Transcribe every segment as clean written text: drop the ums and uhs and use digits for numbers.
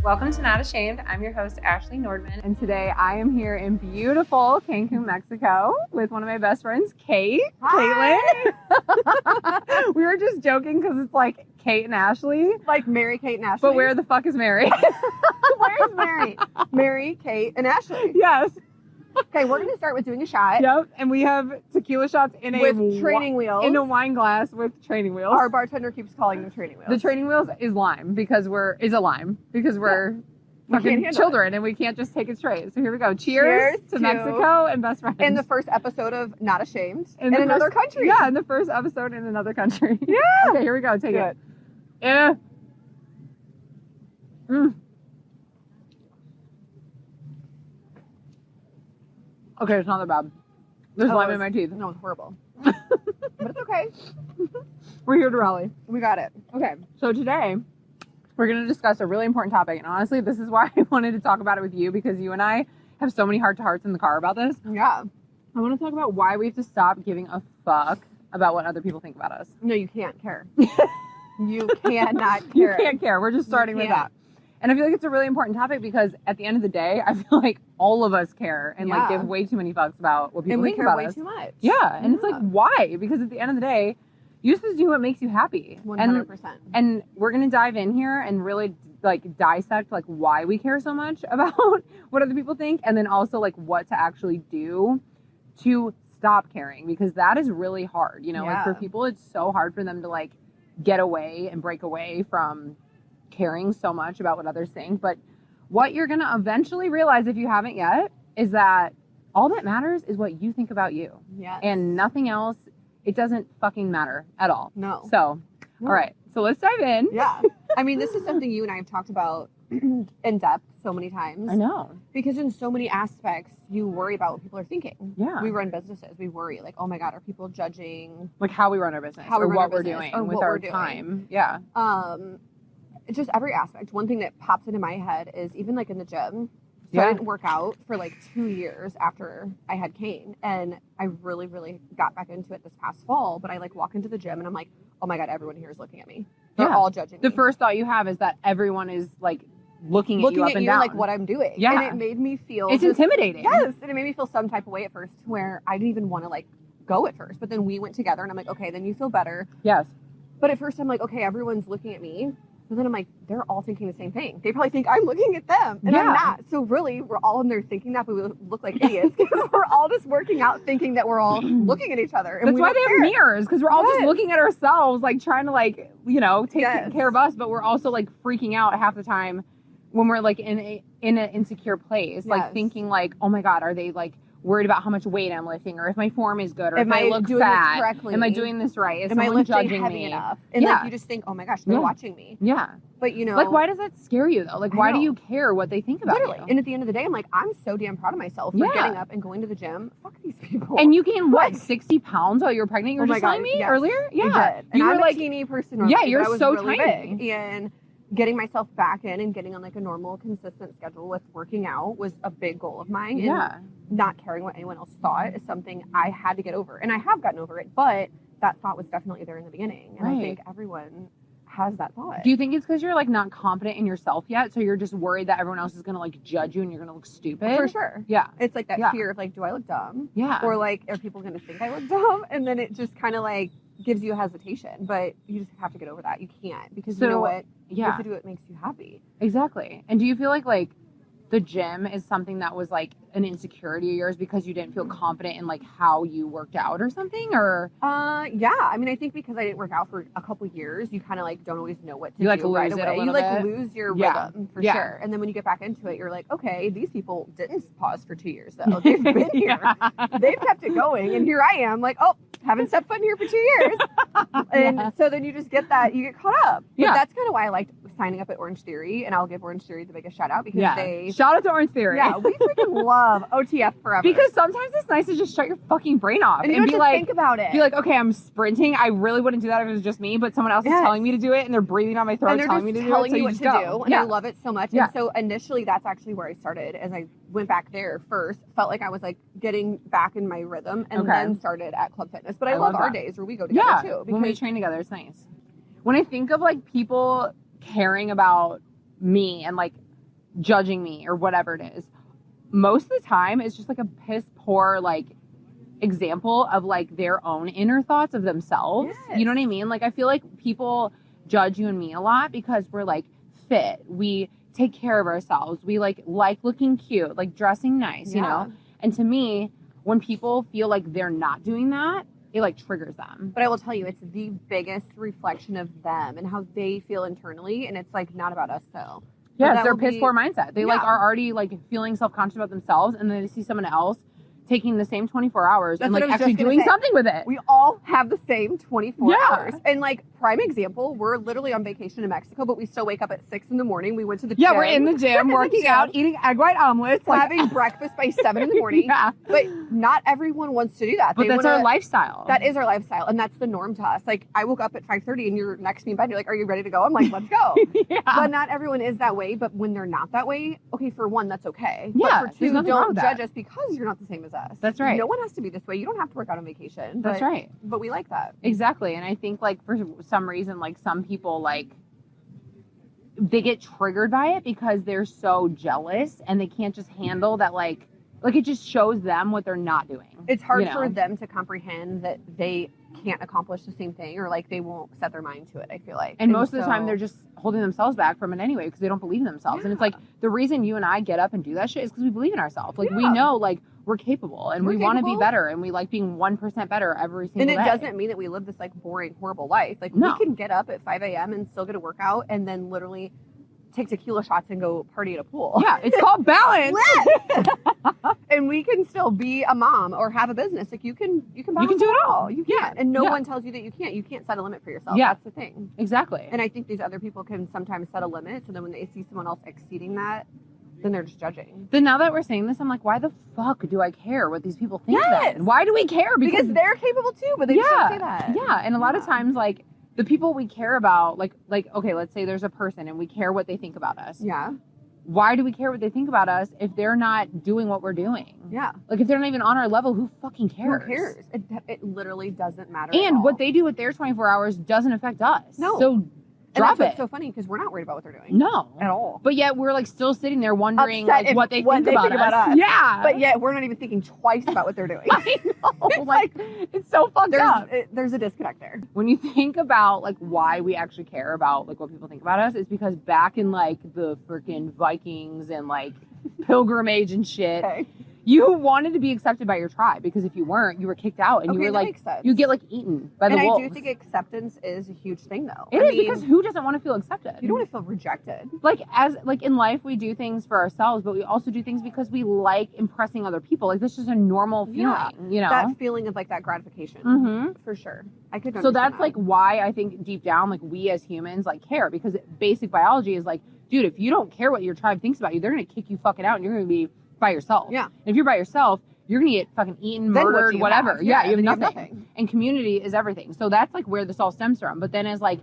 Welcome to Not Ashamed. I'm your host, Ashley Nordman. And today I am here in beautiful Cancun, Mexico with one of my best friends, Kaitlyn. We were just joking because it's like Kate and Ashley. Like Mary, Kate, and Ashley. But where the fuck is Mary? Where's Mary? Mary, Kate, and Ashley. Yes. Okay, we're going to start with doing a shot. Yep. And we have tequila shots in with training wheels. In a wine glass with training wheels. Our bartender keeps calling them training wheels. The training wheels is lime because we're fucking children and we can't just take it straight. So here we go. Cheers to Mexico and best friends. In the first episode of Not Ashamed in another country. Yeah, in the first episode in another country. Yeah. Okay, here we go. Take it. Yeah. Okay, it's not that bad. There's lime in my teeth. No, it's horrible. But it's okay. We're here to rally. We got it. Okay, so today we're going to discuss a really important topic. And honestly, this is why I wanted to talk about it with you, because you and I have so many heart-to-hearts in the car about this. Yeah. I want to talk about why we have to stop giving a fuck about what other people think about us. No, you can't care. You cannot care. You can't care. We're just starting with that. And I feel like it's a really important topic because at the end of the day, I feel like all of us care and like give way too many fucks about what people think about us. And we care way too much. Yeah. And it's like, why? Because at the end of the day, you just do what makes you happy. 100%. And we're going to dive in here and really like dissect like why we care so much about what other people think. And then also like what to actually do to stop caring, because that is really hard. You know, like for people, it's so hard for them to like get away and break away from caring so much about what others think. But what you're going to eventually realize, if you haven't yet, is that all that matters is what you think about you. Yes. And nothing else. It doesn't fucking matter at all. No. So, all right. So let's dive in. Yeah. I mean, this is something you and I have talked about in depth so many times. I know. Because in so many aspects, you worry about what people are thinking. Yeah. We run businesses. We worry, like, oh my God, are people judging? Like how we run our business. How we run what our we're business, doing or with what our we're doing. time. Yeah. It's just every aspect. One thing that pops into my head is even like in the gym. So I didn't work out for like 2 years after I had Kane. And I really, really got back into it this past fall. But I like walk into the gym and I'm like, oh my God, everyone here is looking at me. They're all judging me. The first thought you have is that everyone is like looking at you up and down. Like what I'm doing. Yeah. And it made me feel it's intimidating. Yes. And it made me feel some type of way at first where I didn't even want to like go at first. But then we went together and I'm like, okay, then you feel better. Yes. But at first I'm like, okay, everyone's looking at me. But then I'm like, they're all thinking the same thing. They probably think I'm looking at them. And I'm not. So really, we're all in there thinking that, but we look like idiots because we're all just working out thinking that we're all looking at each other. And that's why they have mirrors, because we're all just looking at ourselves, like trying to like, you know, take care of us. But we're also like freaking out half the time when we're like in an insecure place, like thinking like, oh my God, are they like worried about how much weight I'm lifting, or if my form is good, or if I look fat, am I doing this right? Is someone judging me? Enough? And like you just think, oh my gosh, they're watching me. Yeah. But you know, like why does that scare you though? Like why do you care what they think about you? And at the end of the day, I'm like, I'm so damn proud of myself for getting up and going to the gym. Fuck these people. And you gained what, 60 pounds while you were pregnant? You were just telling me earlier? Yeah. I did. And you I'm were like a teeny person. Yeah, you're so really tiny. Big. And getting myself back in and getting on like a normal, consistent schedule with working out was a big goal of mine. Yeah. And not caring what anyone else thought is something I had to get over. And I have gotten over it, but that thought was definitely there in the beginning. And I think everyone has that thought. Do you think it's because you're like not confident in yourself yet? So you're just worried that everyone else is going to like judge you and you're going to look stupid? For sure. Yeah. It's like that fear of like, do I look dumb? Yeah. Or like, are people going to think I look dumb? And then it just kind of like gives you a hesitation, but you just have to get over that. You can't, because you know what? You have to do what makes you happy. Exactly. And do you feel like the gym is something that was like an insecurity of yours because you didn't feel confident in like how you worked out or something? Or yeah, I mean, I think because I didn't work out for a couple years, you kind of like don't always know what to do like right lose away. You like lose your rhythm for sure. And then when you get back into it, you're like, okay, these people didn't pause for 2 years though. They've been here. They've kept it going, and here I am like, oh, haven't stepped foot in here for 2 years. And so then you just get that, you get caught up. But that's kind of why I liked signing up at Orange Theory, and I'll give Orange Theory the biggest shout out because they shout out to Orange Theory. Yeah, we freaking love OTF forever. Because sometimes it's nice to just shut your fucking brain off and you be like, think about it. Be like, okay, I'm sprinting. I really wouldn't do that if it was just me, but someone else is telling me to do it, and they're breathing down my throat, and they're telling me to do it. Telling so me you what just to go. do, and I love it so much. And so initially, that's actually where I started. As I went back there first, felt like I was like getting back in my rhythm, and then started at Club Fitness. But I love our days where we go together too. Because when we train together, it's nice. When I think of like people caring about me and like judging me or whatever it is, most of the time it's just like a piss poor like example of like their own inner thoughts of themselves. Yes. You know what I mean? Like I feel like people judge you and me a lot because we're like fit, we take care of ourselves, we like looking cute, like dressing nice, you know? And to me, when people feel like they're not doing that, it like triggers them. But I will tell you, it's the biggest reflection of them and how they feel internally, and it's like not about us though. Yeah, it's their piss poor mindset. They like are already like feeling self-conscious about themselves, and then they see someone else taking the same 24 hours and like actually doing something with it. We all have the same 24 hours. And like prime example, we're literally on vacation in Mexico, but we still wake up at 6 a.m. We went to the gym. Yeah, we're in the gym, working out, eating egg white omelets, having breakfast by 7 a.m. Yeah. But not everyone wants to do that. But that's our lifestyle. That is our lifestyle, and that's the norm to us. Like I woke up at 5:30 and you're next to me in bed, you're like, are you ready to go? I'm like, let's go. Yeah. But not everyone is that way. But when they're not that way, okay, for one, that's okay. Yeah, but for two, don't judge us because you're not the same as us. That's right. No one has to be this way. You don't have to work out on vacation. That's right. But we like that. Exactly. And I think like for some reason, like some people like they get triggered by it because they're so jealous and they can't just handle that like it just shows them what they're not doing. It's hard for them to comprehend that they can't accomplish the same thing, or like they won't set their mind to it, I feel like. And most of the time they're just holding themselves back from it anyway because they don't believe in themselves. And it's like the reason you and I get up and do that shit is because we believe in ourselves. Like we know like we're capable and we want to be better and we like being 1% better every single day. And it doesn't mean that we live this like boring, horrible life. Like we can get up at 5 a.m. and still get a workout and then literally take tequila shots and go party at a pool. Yeah, it's called balance. And we can still be a mom or have a business. Like you can do it all. You can. And no one tells you that you can't. You can't set a limit for yourself. Yeah. That's the thing. Exactly. And I think these other people can sometimes set a limit, so then when they see someone else exceeding that, then they're just judging. Then now that we're saying this, I'm like, why the fuck do I care what these people think then? Why do we care? Because they're capable too, but they just don't say that. Yeah, and a lot of times like the people we care about, like okay, let's say there's a person and we care what they think about us. Yeah. Why do we care what they think about us if they're not doing what we're doing? Yeah. Like if they're not even on our level, who fucking cares? Who cares? It literally doesn't matter. And what they do with their 24 hours doesn't affect us. No. So drop it. It's so funny because we're not worried about what they're doing. No. At all. But yet we're like still sitting there wondering Upset like what they think about us. Yeah. But yet we're not even thinking twice about what they're doing. I know. It's so fucked up. There's a disconnect there. When you think about like why we actually care about like what people think about us, it's because back in like the freaking Vikings and like pilgrimage and shit, you wanted to be accepted by your tribe because if you weren't, you were kicked out and you were like, you get like eaten by the wolves. And I do think acceptance is a huge thing though. It is because who doesn't want to feel accepted? You don't want to feel rejected. Like in life, we do things for ourselves, but we also do things because we like impressing other people. Like this is just a normal feeling, you know? That feeling of like that gratification. For sure. I could understand that's like why I think deep down, like we as humans like care because basic biology is like, dude, if you don't care what your tribe thinks about you, they're going to kick you fucking out and you're going to be by yourself. Yeah. And if you're by yourself, you're going to get fucking eaten, murdered, whatever. You have nothing. And community is everything. So that's like where this all stems from. But then as like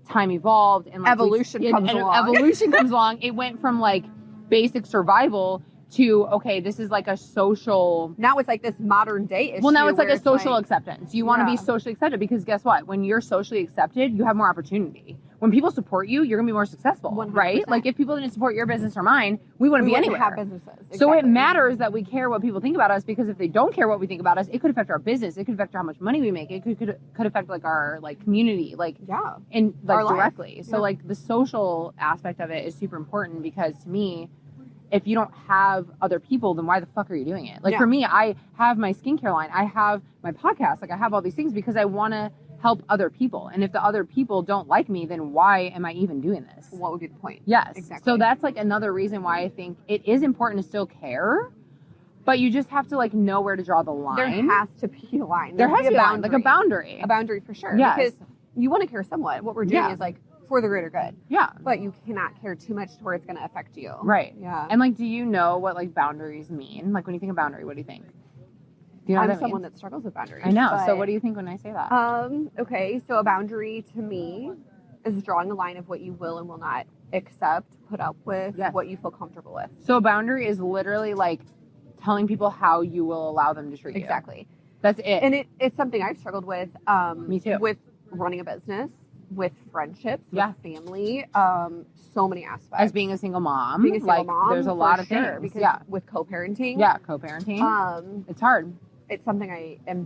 time evolved and like evolution comes along, it went from like basic survival to, okay, this is like a social. Now it's like this modern day issue. Well, now it's like a social acceptance. You want to be socially accepted because guess what? When you're socially accepted, you have more opportunity. When people support you, you're going to be more successful, 100%. Right? Like if people didn't support your business or mine, we wouldn't be anywhere. Have businesses. Exactly. So it matters that we care what people think about us because if they don't care what we think about us, it could affect our business. It could affect how much money we make. It could affect like our like community, like and like our directly. Life. So like the social aspect of it is super important because to me, if you don't have other people, then why the fuck are you doing it? Like for me, I have my skincare line, I have my podcast, like I have all these things because I want to help other people. And if the other people don't like me, then why am I even doing this? What would be the point? Yes. Exactly. So that's like another reason why I think it is important to still care, but you just have to like know where to draw the line. There has to be a line. There has to be a boundary. Like a boundary. A boundary for sure. Yes. Because you want to care somewhat. What we're doing is like for the greater good. Yeah. But you cannot care too much to where it's going to affect you. Right. Yeah. And like, do you know what like boundaries mean? Like when you think of boundary, what do you think? Do you know I'm someone that struggles with boundaries. I know. So what do you think when I say that? Okay. So a boundary to me is drawing a line of what you will and will not accept, put up with, what you feel comfortable with. So a boundary is literally like telling people how you will allow them to treat you. Exactly. That's it. And it's something I've struggled with. Me too. With running a business with friendships, Yeah. with family, so many aspects. As being a single mom, Being a single mom, there's a lot of sure, things. because Yeah. with co-parenting, Co-parenting. It's hard. it's something I am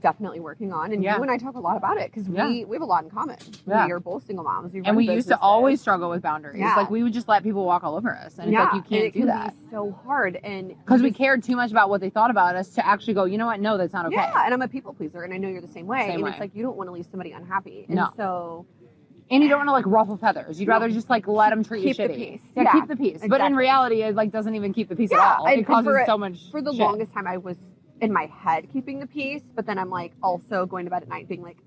definitely working on, and Yeah. you and I talk a lot about it because Yeah. we have a lot in common. Yeah. We are both single moms. And we used to always struggle with boundaries. Yeah. Like we would just let people walk all over us, and it's like you can't do that be so hard, and because we cared too much about what they thought about us to actually go, you know what? No, that's not okay. Yeah, and I'm a people pleaser, and I know you're the same way. Same and way. it's like you don't want to leave somebody unhappy, and No. so. And you don't want to like ruffle feathers. You'd rather just like let them treat you Keep shitty. the peace. Yeah, Yeah, keep the peace. But in exactly. reality, it like doesn't even keep the peace at Yeah, all. It and causes for so much. For the shit. longest time, I was in my head keeping the peace, but then I'm like also going to bed at night being like,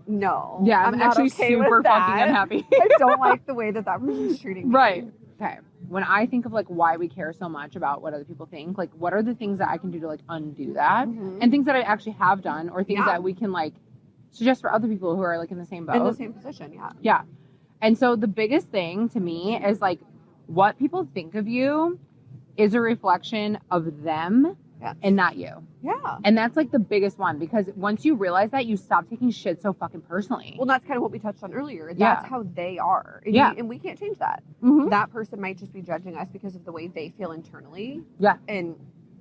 no. Yeah, I'm not actually okay super with that. fucking unhappy. I don't like the way that person's treating me. Right. Okay. When I think of like why we care so much about what other people think, like what are the things that I can do to like undo that, Mhm. and things that I actually have done, or things Yeah. that we can like suggest for other people who are like in the same boat. In the same position, yeah. Yeah. And so the biggest thing to me is like what people think of you is a reflection of them Yes. and not you. Yeah. And that's like the biggest one, because once you realize that, you stop taking shit so fucking personally. Well, that's kind of what we touched on earlier. That's Yeah. how they are. And Yeah. and we can't change that. Mhm. That person might just be judging us because of the way they feel internally. Yeah. And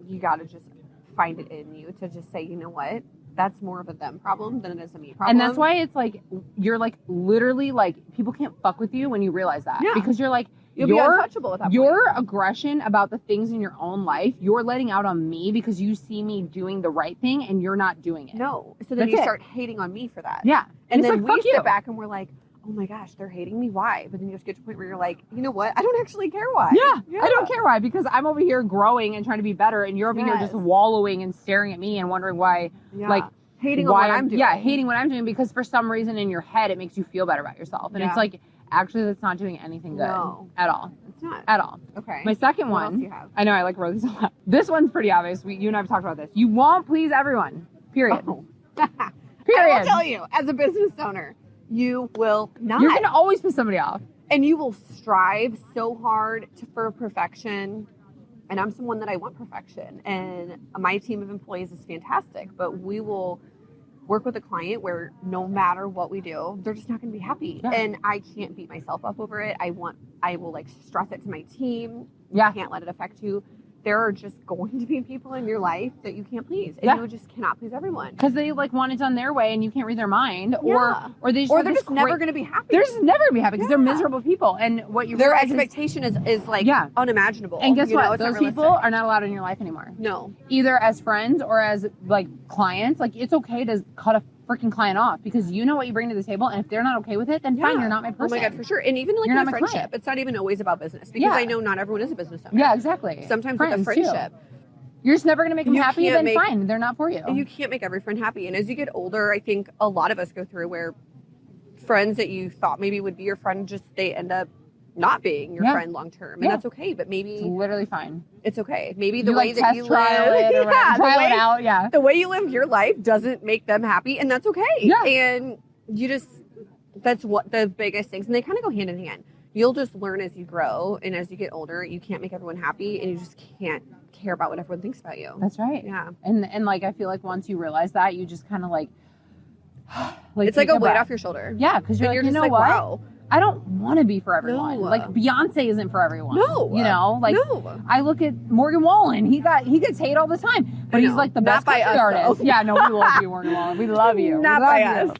you got to just find it in you to just say, you know what? That's more of a them problem than it is a me problem. And that's why it's like, you're like literally like, people can't fuck with you when you realize that. Yeah. Because you're like, you'll be untouchable at that your point. aggression about the things in your own life, you're letting out on me because you see me doing the right thing and you're not doing it. No. So then That's you it. start hating on me for that. Yeah. And it's then like, we fuck sit you. back and we're like, oh my gosh, they're hating me. Why? But then you just get to a point where you're like, you know what? I don't actually care why. Yeah, I don't care why, because I'm over here growing and trying to be better, and you're over here just Yes. wallowing and staring at me and wondering why, Yeah. like, hating on why what I'm doing. Yeah, hating what I'm doing, because for some reason in your head it makes you feel better about yourself, and Yeah. it's like, actually, that's not doing anything good No. at all, It's not. at all. Okay. My second What else one, do you have? I know I like wrote these a lot. This one's pretty obvious. You and I have talked about this. You won't please everyone. Period. Oh. Period. I will tell you, as a business owner, you will not. You're gonna always piss somebody off. And you will strive so hard for perfection. And I'm someone that I want perfection. And my team of employees is fantastic. But we will work with a client where no matter what we do, they're just not going to be happy. Yeah. And I can't beat myself up over it. I will like stress it to my team. Yeah. Can't let it affect you. There are just going to be people in your life that you can't please. And Yeah. you just cannot please everyone. Because they like want it done their way, and you can't read their mind, Yeah. or they just Or have they're this just never great- going to be happy. They're just never gonna be happy because they're Yeah. miserable people, and what you Their realize is- expectation is like Yeah. unimaginable. and guess You know, what? it's not Those people realistic. are not allowed in your life anymore. No. Either as friends or as like clients. Like, it's okay to cut a freaking client off because you know what you bring to the table, and if they're not okay with it, then fine, Yeah. you're not my person. Oh my god, for sure. And even like You're in not a my friendship, client. it's not even always about business because Yeah. I know not everyone is a business owner. Yeah, exactly. Sometimes Friends, with a too. friendship, You're just never gonna make them You happy. can't Then make- fine, they're not for you. and you can't make every friend happy. And as you get older, I think a lot of us go through where friends that you thought maybe would be your friend just they end up not being your Yeah. friend long term, and Yeah. that's okay. But It's maybe literally fine. it's okay. Maybe the You way like that test you trial live, it or yeah, trial it out. Yeah. the way you live your life doesn't make them happy, and that's okay. Yeah. And you just that's what the biggest things, and they kind of go hand in hand. You'll just learn as you grow, and as you get older, you can't make everyone happy, and you just can't care about what everyone thinks about you. That's right. Yeah, And like, I feel like once you realize that, you just kind of like it's like take a weight breath. off your shoulder. Yeah, because you're And like, you're you just know like, what? wow, I don't want to be for everyone. No. Like, Beyonce isn't for everyone. No. You know, like no, I look at Morgan Wallen. He gets hate all the time, but I he's know. like the Not best by country us, artist. though. Yeah, no, we love you, Morgan Wallen. We love you. Not we love by you. us.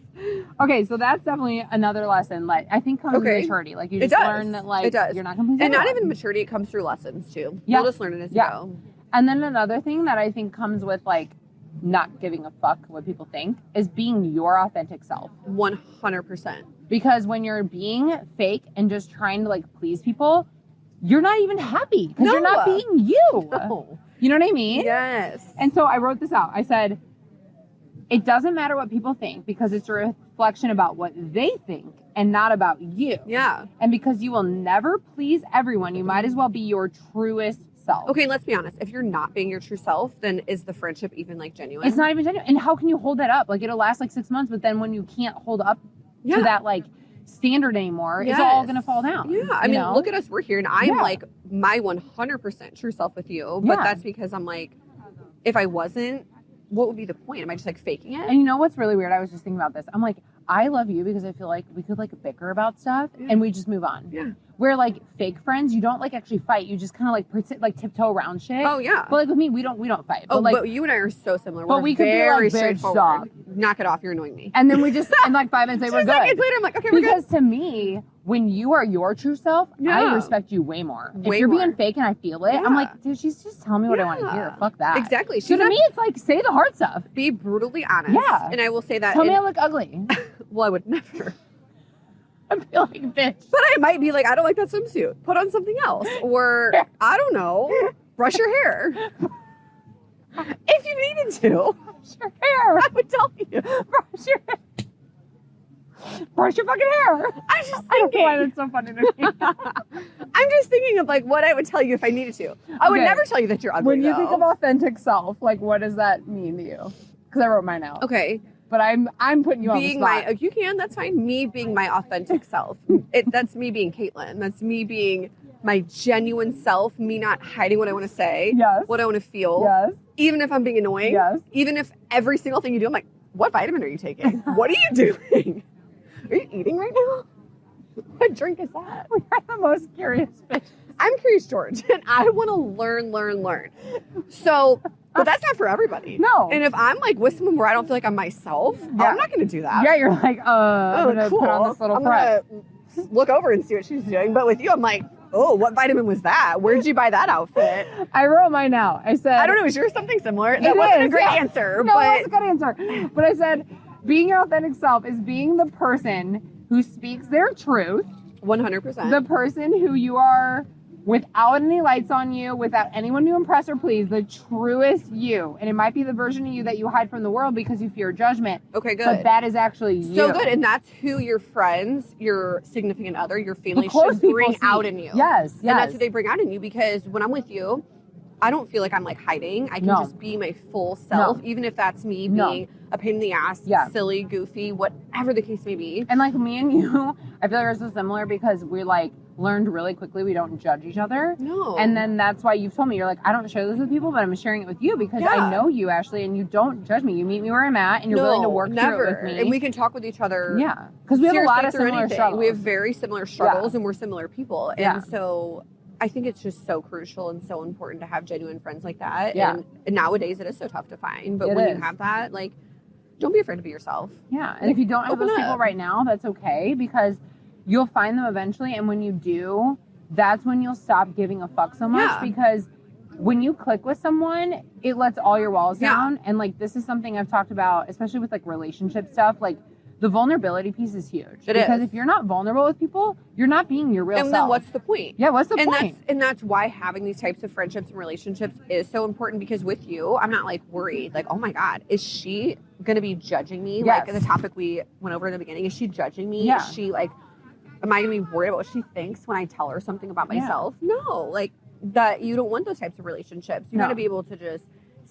Okay, so that's definitely another lesson. Like, I think comes Okay. with maturity. Like, you It just does. learn that like It does. you're not gonna please And not everyone. even maturity, it comes through lessons too. Yeah. You'll just learn it as Yeah. you go. And then another thing that I think comes with like not giving a fuck what people think is being your authentic self. 100%. Because when you're being fake and just trying to like please people, you're not even happy because you're not No. being you. No. You know what I mean? Yes. And so I wrote this out. I said, it doesn't matter what people think because it's a reflection about what they think and not about you. Yeah. And because you will never please everyone, you might as well be your truest self. Okay, let's be honest. If you're not being your true self, then is the friendship even like genuine? It's not even genuine. And how can you hold that up? Like, it'll last like 6 months, but then when you can't hold up to that like standard anymore, it's all Yes. gonna fall down. Yeah, I you mean, know? look at us. We're here, and I'm Yeah. like my 100% true self with you. But Yeah. that's because I'm like, if I wasn't, what would be the point? Am I just like faking it? And you know what's really weird? I was just thinking about this. I'm like, I love you because I feel like we could like bicker about stuff and we just move on. Yeah. Where like fake friends, you don't like actually fight. You just kind of like like tiptoe around shit. Oh yeah. But like with me, we don't fight. Oh, but, like, but you and I are so similar. But we could be like, bitch, stop. Knock it off. You're annoying me. And then we just, and like 5 minutes later, we're 2 good. seconds later, I'm like, okay, we're because to me, when you are your true self, I respect you way more. Way if you're more. being fake and I feel it, I'm like, dude, she's just telling me what I want to hear. Fuck that. Exactly. So to me, it's like, say the hard stuff. Be brutally honest. Yeah. And I will say that. Tell me I look ugly. Well, I would never. I feel like bitch. But I might be like, I don't like that swimsuit. Put on something else. Or, I don't know, brush your hair. If you needed to. Brush your hair. I would tell you. Brush your hair. Brush your fucking hair. I'm just thinking. I don't know why that's so funny to me. I'm just thinking of like what I would tell you if I needed to. I would never tell you that you're ugly. When you think of authentic self, like what does that mean to you? Because I wrote mine out. Okay. But I'm putting you on the spot. You can, that's fine. Me being my authentic self. That's me being Kaitlyn. That's me being my genuine self. Me not hiding what I want to say. Yes. What I want to feel. Yes. Even if I'm being annoying. Yes. Even if every single thing you do, I'm like, what vitamin are you taking? What are you doing? Are you eating right now? What drink is that? We are the most curious fish. I'm Curious George, and I want to learn. So, but that's not for everybody. No. And if I'm like with someone where I don't feel like I'm myself, I'm not going to do that. Yeah, you're like, I'm going to cool. put on this little I'm prep. going to look over and see what she's doing. But with you, I'm like, oh, what vitamin was that? Where'd you buy that outfit? I wrote mine out. I said, I don't know. Is yours something similar? That wasn't a great answer. No, but it was a good answer. But I said, being your authentic self is being the person who speaks their truth. 100%. The person who you are without any lights on you, without anyone to impress or please, the truest you. And it might be the version of you that you hide from the world because you fear judgment. Okay, good. But that is actually you. So good. And that's who your friends, your significant other, your family close should people bring see. out in you. Yes. And that's who they bring out in you, because when I'm with you, I don't feel like I'm like hiding. I can just be my full self, even if that's me being a pain in the ass, silly, goofy, whatever the case may be. And like me and you, I feel like we're so similar because we like learned really quickly we don't judge each other. No. And then that's why you've told me, you're like, I don't share this with people, but I'm sharing it with you because I know you, Ashley, and you don't judge me. You meet me where I'm at and you're willing to work through it with me. And we can talk with each other. Yeah. Because we have a lot of similar struggles. We have very similar struggles and we're similar people. And so I think it's just so crucial and so important to have genuine friends like that. Yeah. And nowadays it is so tough to find. But when you have that, like, don't be afraid to be yourself. Yeah. And if you don't have those people right now, that's okay, because you'll find them eventually. And when you do, that's when you'll stop giving a fuck so much, because when you click with someone, it lets all your walls down. And like, this is something I've talked about, especially with like relationship stuff. Like, the vulnerability piece is huge. Because if you're not vulnerable with people, you're not being your real self. And then what's the point? Yeah, what's the point? That's why having these types of friendships and relationships is so important, because with you, I'm not like worried. Like, oh my God, is she going to be judging me? Like the topic we went over in the beginning, is she judging me? Is she like, am I going to be worried about what she thinks when I tell her something about myself? No, like that. You don't want those types of relationships. You got to be able to just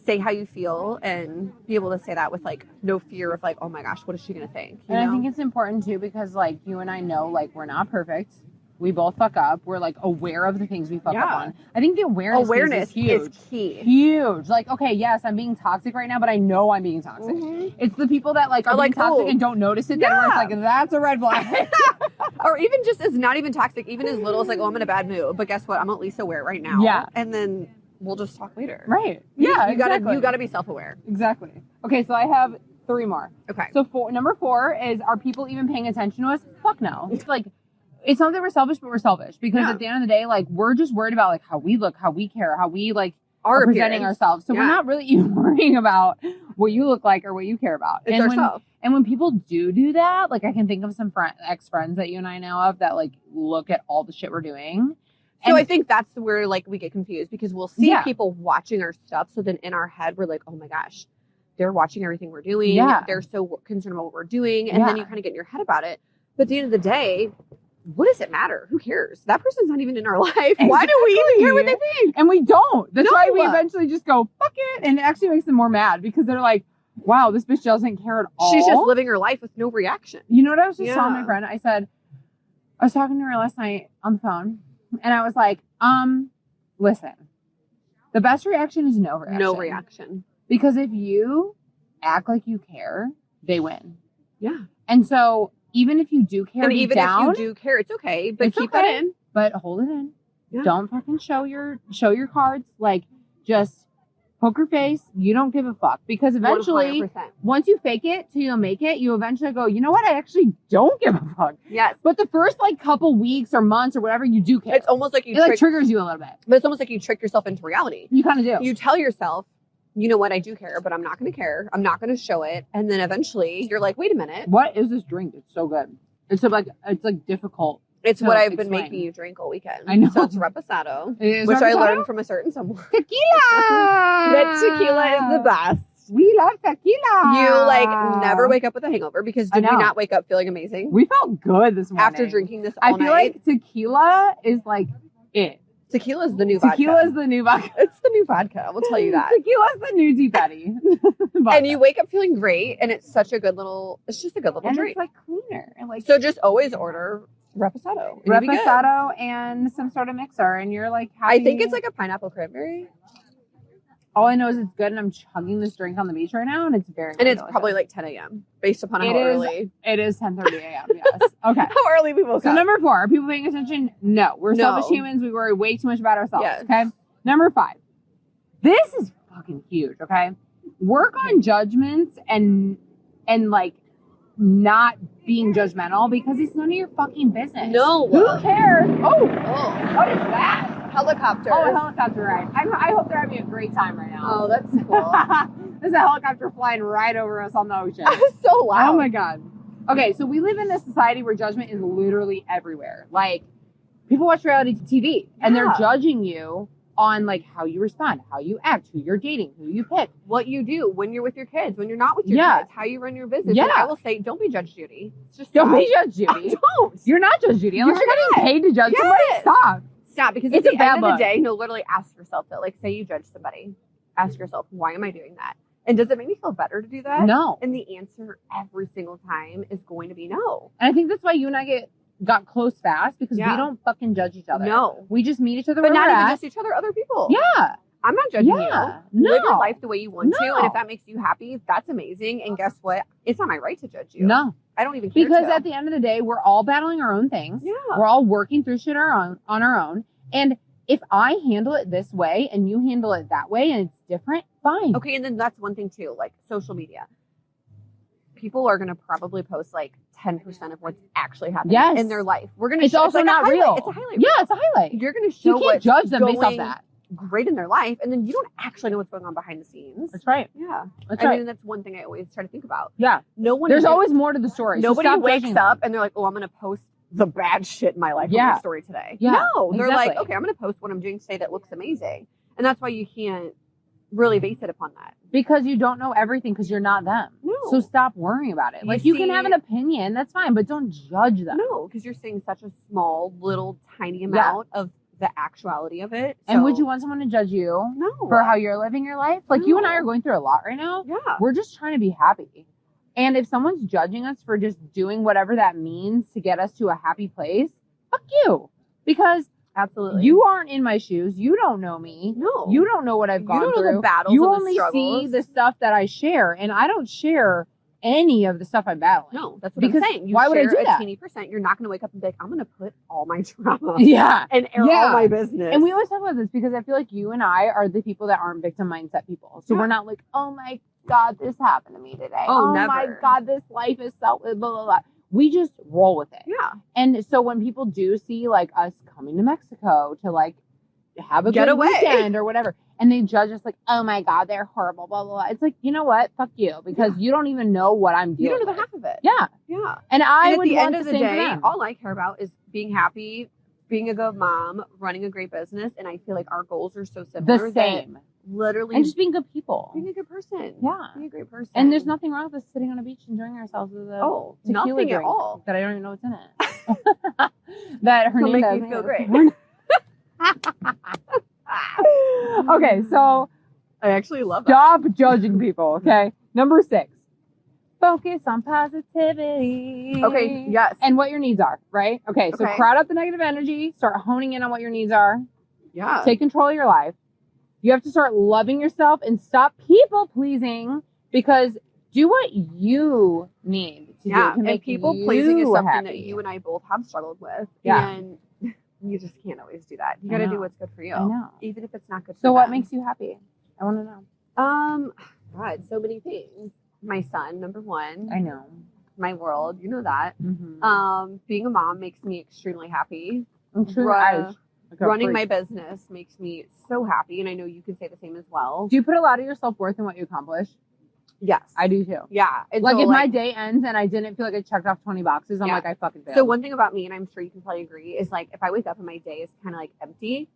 say how you feel and be able to say that with like no fear of like, oh my gosh, what is she gonna think? You know? I think it's important too, because like you and I know, like, we're not perfect. We both fuck up. We're like aware of the things we fuck up on. I think the awareness is huge. Is key. Huge. Like, okay, yes, I'm being toxic right now, but I know I'm being toxic. It's the people that like are being toxic and don't notice it that are like, that's a red flag. Or even just as not even toxic, even as little as like, oh, I'm in a bad mood, but guess what? I'm at least aware right now. Yeah. And then we'll just talk later. Right. You gotta be self-aware. Exactly. Okay, so I have 3 more. Okay. So number 4 is, are people even paying attention to us? Fuck no. It's like, it's not that we're selfish, but we're selfish. Because at the end of the day, like, we're just worried about like how we look, how we care, how we like are presenting ourselves. So we're not really even worrying about what you look like or what you care about. It's ourselves. And when people do that, like, I can think of some ex-friends that you and I know of that like look at all the shit we're doing. So I think that's where like we get confused, because we'll see people watching our stuff. So then in our head, we're like, oh my gosh, they're watching everything we're doing. Yeah. They're so concerned about what we're doing. And then you kind of get in your head about it. But at the end of the day, what does it matter? Who cares? That person's not even in our life. Exactly. Why do we even care what they think? And we don't. That's why we eventually just go, fuck it. And it actually makes them more mad, because they're like, wow, this bitch doesn't care at all. She's just living her life with no reaction. You know what I was just telling my friend? I said, I was talking to her last night on the phone. And I was like, listen, the best reaction is no reaction. No reaction. Because if you act like you care, they win. Yeah. And so even if you do care and deep even down, if you do care, it's okay, but it's keep okay. it in. But hold it in. Yeah. Don't fucking show your cards. Like, just poker face. You don't give a fuck. Because eventually, 100%. once you fake it till you make it, you eventually go, you know what? I actually don't give a fuck. Yes. But the first, like, couple weeks or months or whatever, you do care. It's almost like it like triggers you a little bit. But it's almost like you trick yourself into reality. You kind of do. You tell yourself, you know what? I do care, but I'm not going to care. I'm not going to show it. And then eventually you're like, wait a minute. What is this drink? It's so good. It's like difficult. It's what I've been explain. making you drink all weekend. I know. So it's reposado, Which I learned from a certain someone. Tequila! That tequila is the best. We love tequila. You like never wake up with a hangover because did we not wake up feeling amazing? We felt good this morning. After drinking this all night. I feel like tequila is like it. Tequila is the new vodka. Tequila is the new vodka. It's the new vodka. I will tell you that. Tequila is the new Deep Eddy. And you wake up feeling great, and it's such a good little. It's just a good little drink. It's like cleaner. And like so, just always order reposado. Reposado and some sort of mixer, and you're like happy. I think it's like a pineapple cranberry. All I know is it's good, and I'm chugging this drink on the beach right now, and it's very. And it's probably like 10 a.m. based upon how early. It is 10:30 a.m. Yes. Okay. How early we woke up. So number 4, are people paying attention? No, we're selfish humans. We worry way too much about ourselves. Yes. Okay. Number 5. This is fucking huge. Okay. Work on judgments and like not being judgmental because it's none of your fucking business. No. Who cares? Oh. What is that? Helicopter. Oh, a helicopter ride. I hope they're having a great time right now. Oh, that's cool. There's a helicopter flying right over us on the ocean. So loud. Oh my God. Okay, so we live in a society where judgment is literally everywhere. Like, people watch reality TV and they're judging you on like how you respond, how you act, who you're dating, who you pick, what you do when you're with your kids, when you're not with your kids, how you run your business. Yeah. And I will say, don't be Judge Judy. It's just don't be Judge Judy. Don't. You're not Judge Judy. Unless you're getting paid to judge somebody, stop. Because at the end of the day, no, literally ask yourself that. Like, say you judge somebody. Ask yourself, why am I doing that? And does it make me feel better to do that? No. And the answer every single time is going to be no. And I think that's why you and I got close fast because we don't fucking judge each other. No. We just meet each other But where not we're even at. just each other, other people. Yeah. I'm not judging you. No. Live your life the way you want to. No. And if that makes you happy, that's amazing. And guess what? It's not my right to judge you. No. I don't even care Because to. at the end of the day, we're all battling our own things. Yeah. We're all working through shit on our own. And if I handle it this way and you handle it that way and it's different, fine. Okay, and then that's one thing too, like social media. People are going to probably post like 10% of what's actually happening in their life. We're going to. It's also not real. It's a highlight. Yeah, it's a highlight. You're going to show. You can't judge them based off going that. Great in their life, and then you don't actually know what's going on behind the scenes. That's right. Yeah, That's I right. mean, that's one thing I always try to think about. Yeah, no one. There's always more to the story. Nobody so wakes up and they're like, "Oh, I'm going to post the bad shit in my life on my story today." Yeah, no, they're like, exactly. "Okay, I'm going to post what I'm doing today that looks amazing," and that's why you can't really base it upon that. Because you don't know everything because you're not them. No. So stop worrying about it. Like, you can have an opinion, that's fine, but don't judge them. No, because you're saying such a small, little, tiny amount of the actuality of it. And would you want someone to judge you for how you're living your life? Like, you and I are going through a lot right now. Yeah. We're just trying to be happy. And if someone's judging us for just doing whatever that means to get us to a happy place, fuck you. Because absolutely, you aren't in my shoes. You don't know me. No. You don't know what I've gone through. You don't know the battles You and only the struggles. see the stuff that I share. And I don't share any of the stuff I'm battling. No, that's what I'm saying. Why would I do a that? teeny percent. You're not going to wake up and be like, I'm going to put all my trauma and air all my business. And we always talk about this because I feel like you and I are the people that aren't victim mindset people. So we're not like, oh my God, this happened to me today. Oh, my God, this life is so blah, blah, blah. We just roll with it. Yeah. And so when people do see like us coming to Mexico to like have a Get good away. weekend or whatever, and they judge us like, oh my God, they're horrible, blah, blah, blah. It's like, you know what? Fuck you. Because you don't even know what I'm dealing with. You don't know the half of it. Yeah. Yeah. And at would the want end of the same for day, them. all I care about is being happy, being a good mom, running a great business. And I feel like our goals are so similar. The same. Literally. And just being good people. Being a good person. Yeah. Being a great person. And there's nothing wrong with us sitting on a beach enjoying ourselves with a tequila nothing drink at all. that I don't even know what's in it. That her It'll name make me feel great. Okay, so I actually love that. stop judging people, okay? Number 6. Focus on positivity. Okay, yes. And what your needs are, right? Okay, so Okay. crowd out the negative energy, start honing in on what your needs are. Yeah. Take control of your life. You have to start loving yourself and stop people pleasing, because do what you need to do. To make and people pleasing is something that happy. you and I both have struggled with. Yeah. And you just can't always do that. You got to do what's good for you. I know. Even if it's not good for So what them. makes you happy? I want to know. God, so many things. My son, number one. I know. My world, you know that. Mm-hmm. Being a mom makes me extremely happy. Running My business makes me so happy, and I know you can say the same as well. Do you put a lot of your self-worth in what you accomplish? Yes. I do too. Yeah. And like so, if my day ends and I didn't feel like I checked off 20 boxes, I'm like, I fucking failed. So one thing about me, and I'm sure you can probably agree, is like if I wake up and my day is kind of like empty,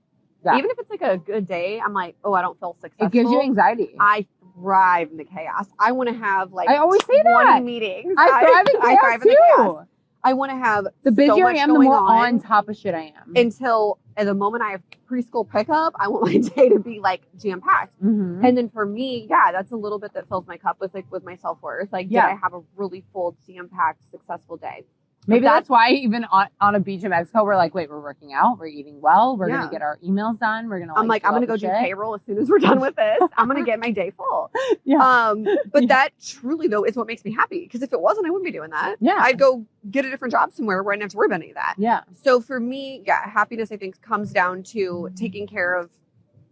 even if it's like a good day, I'm like, oh, I don't feel successful. It gives you anxiety. I thrive in the chaos. I want to have like I always say 20 that. meetings. I thrive in chaos too. The chaos. I want to have the busier so much I am, the more on top top of shit I am. until at the moment I have preschool pickup, I want my day to be like jam packed. Mm-hmm. And then for me, that's a little bit that fills my cup with my self worth. Like, did I have a really full jam packed successful day? Maybe that's why even on a beach in Mexico, we're like, wait, we're working out, we're eating well, we're gonna get our emails done, we're gonna. I'm gonna go do payroll as soon as we're done with this. I'm gonna get my day full. But that truly though is what makes me happy. Because if it wasn't, I wouldn't be doing that. Yeah, I'd go get a different job somewhere where I didn't have to worry about any of that. Yeah. So for me, happiness I think comes down to taking care of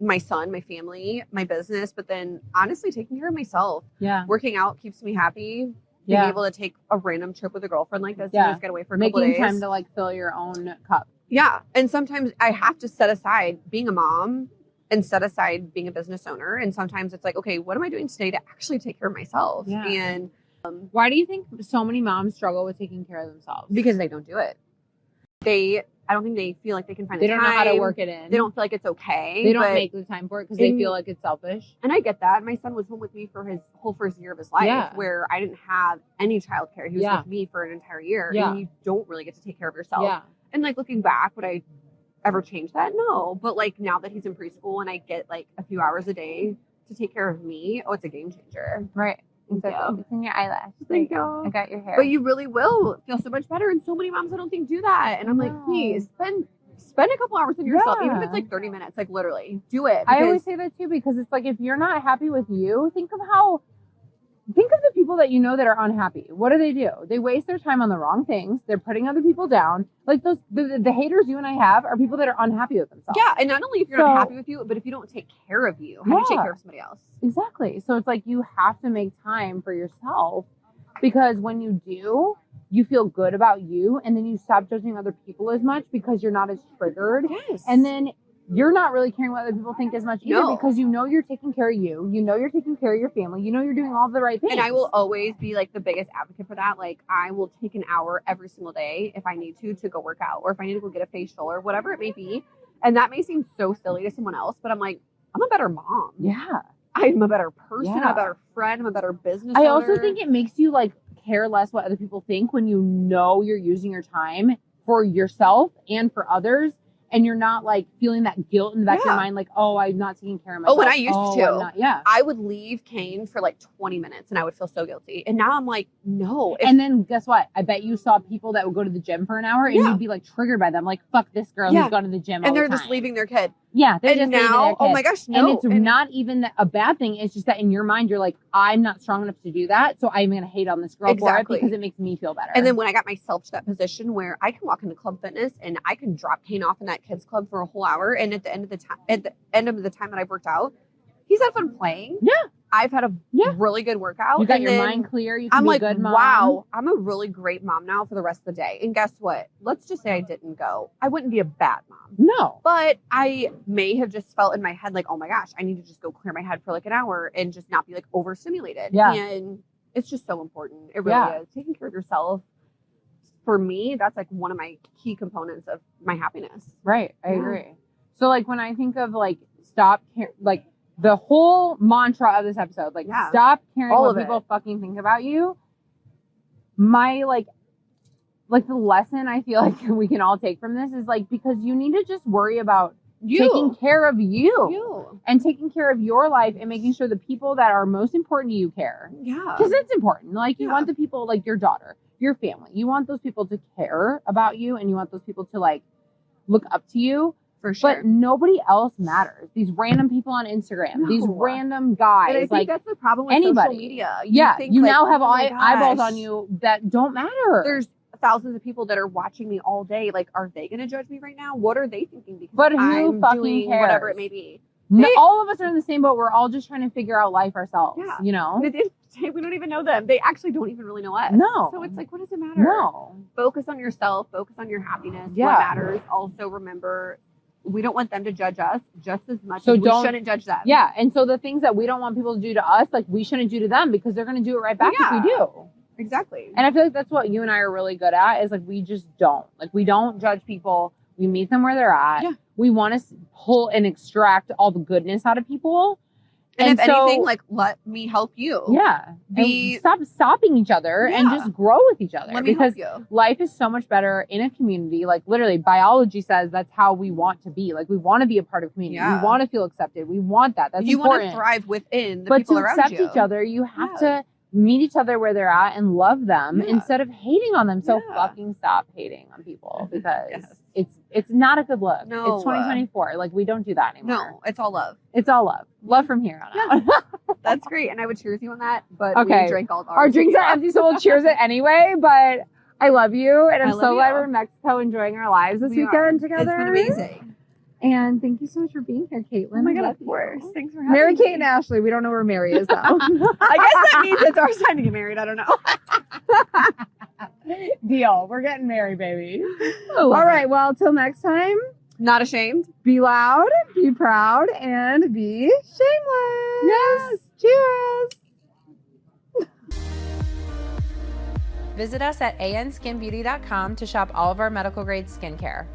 my son, my family, my business, but then honestly taking care of myself. Yeah. Working out keeps me happy. Being able to take a random trip with a girlfriend like this and just get away for a couple days. Making time to like fill your own cup. Yeah. And sometimes I have to set aside being a mom and set aside being a business owner. And sometimes it's like, okay, what am I doing today to actually take care of myself? Yeah. And why do you think so many moms struggle with taking care of themselves? Because they don't do it. I don't think they feel like they can find the time. They don't know how to work it in. They don't feel like it's okay. They don't make the time for it because they feel like it's selfish. And I get that. My son was home with me for his whole first year of his life where I didn't have any childcare. He was with me for an entire year. And you don't really get to take care of yourself. Yeah. And like looking back, would I ever change that? No. But like now that he's in preschool and I get like a few hours a day to take care of me, it's a game changer. Right. Exactly. It's in your eyelash. Thank you. I got your hair. But you really will feel so much better. And so many moms I don't think do that. And I'm like, please spend a couple hours on yourself, even if it's like 30 minutes, like literally do it. I always say that too, because it's like, if you're not happy with you, think of the people that you know that are unhappy. What do? They waste their time on the wrong things. They're putting other people down. Like the haters you and I have are people that are unhappy with themselves. Yeah. And not only if you're not happy with you, but if you don't take care of you, how do you take care of somebody else? Exactly. So it's like, you have to make time for yourself, because when you do, you feel good about you, and then you stop judging other people as much because you're not as triggered. Yes. And then you're not really caring what other people think as much either, because you know you're taking care of you. You know you're taking care of your family. You know you're doing all the right things. And I will always be like the biggest advocate for that. Like, I will take an hour every single day if I need to go work out, or if I need to go get a facial or whatever it may be. And that may seem so silly to someone else, but I'm like, I'm a better mom. Yeah. I'm a better person. I'm a better friend. I'm a better business I owner. also think it makes you like care less what other people think when you know you're using your time for yourself and for others, and you're not like feeling that guilt in the back of your mind, like, oh, I'm not taking care of myself. Oh, and I used to. I'm not, I would leave Kane for like 20 minutes and I would feel so guilty. And now I'm like, no. And then guess what? I bet you saw people that would go to the gym for an hour and you'd be like triggered by them. Like, fuck this girl who's gone to the gym all and they're the time. just leaving their kid. Yeah. They're and just now, oh my gosh, no. And it's not even a bad thing. It's just that in your mind, you're like, I'm not strong enough to do that. So I'm going to hate on this girl for it because it makes me feel better. And then when I got myself to that position where I can walk into Club Fitness and I can drop Kane off in that kids club for a whole hour. And at the end of the time that I've worked out, he's had fun playing. Yeah. I've had a really good workout. You got your mind clear. You can I'm be like, a good mom. Wow, I'm a really great mom now for the rest of the day. And guess what? Let's just say I didn't go. I wouldn't be a bad mom. No. But I may have just felt in my head like, oh my gosh, I need to just go clear my head for like an hour and just not be like overstimulated. Yeah. And it's just so important. It really is. Taking care of yourself. For me, that's like one of my key components of my happiness. Right. I agree. So like when I think of like like the whole mantra of this episode, like stop caring what people fucking think about you. My like the lesson I feel like we can all take from this is like, because you need to just worry about taking care of you and taking care of your life and making sure the people that are most important to you care. Yeah. Because it's important. Like you want the people, like your daughter, your family, you want those people to care about you, and you want those people to like look up to you. For sure. But nobody else matters. These random people on Instagram, these random guys. And I think like that's the problem with anybody. social media. You now have oh my eyeballs gosh, on you that don't matter. There's thousands of people that are watching me all day. Like, are they going to judge me right now? What are they thinking? Because but who I'm fucking doing cares? whatever it may be. No, all of us are in the same boat. We're all just trying to figure out life ourselves. Yeah. You know? And at the end of the day, we don't even know them. They actually don't even really know us. No. So it's like, what does it matter? No. Focus on yourself. Focus on your happiness. Yeah. What matters. Also, remember, we don't want them to judge us just as much So as we shouldn't judge them. Yeah. And so the things that we don't want people to do to us, like we shouldn't do to them because they're going to do it right back if we do. Exactly. And I feel like that's what you and I are really good at is like we just don't. Like we don't judge people. We meet them where they're at. Yeah. We want to pull and extract all the goodness out of people. And if anything, like, let me help you. Yeah. Stop stopping each other and just grow with each other. Let me because help you. Life is so much better in a community. Like literally biology says that's how we want to be. Like we want to be a part of community. Yeah. We want to feel accepted. We want that. That's you important. want to thrive within the people around you. But to accept each other, you have to meet each other where they're at and love them instead of hating on them. So fucking stop hating on people because it's not a good look. No. It's 2024. Like we don't do that anymore. No, it's all love. It's all love. Love from here on out. That's great. And I would cheers you on that. But okay. we drank all our drinks are empty, so we'll cheers it anyway. But I love you. And I'm so glad we're in Mexico enjoying our lives this weekend together. It's been amazing. And thank you so much for being here, Kaitlyn. Oh my God, of course. Thanks for having Mary me. Kate and Ashley. We don't know where Mary is, though. I guess that means it's our time to get married. I don't know. Deal. We're getting married, baby. All right. Well, till next time. Not ashamed. Be loud, be proud, and be shameless. Yes. Cheers. Visit us at anskinbeauty.com to shop all of our medical grade skincare.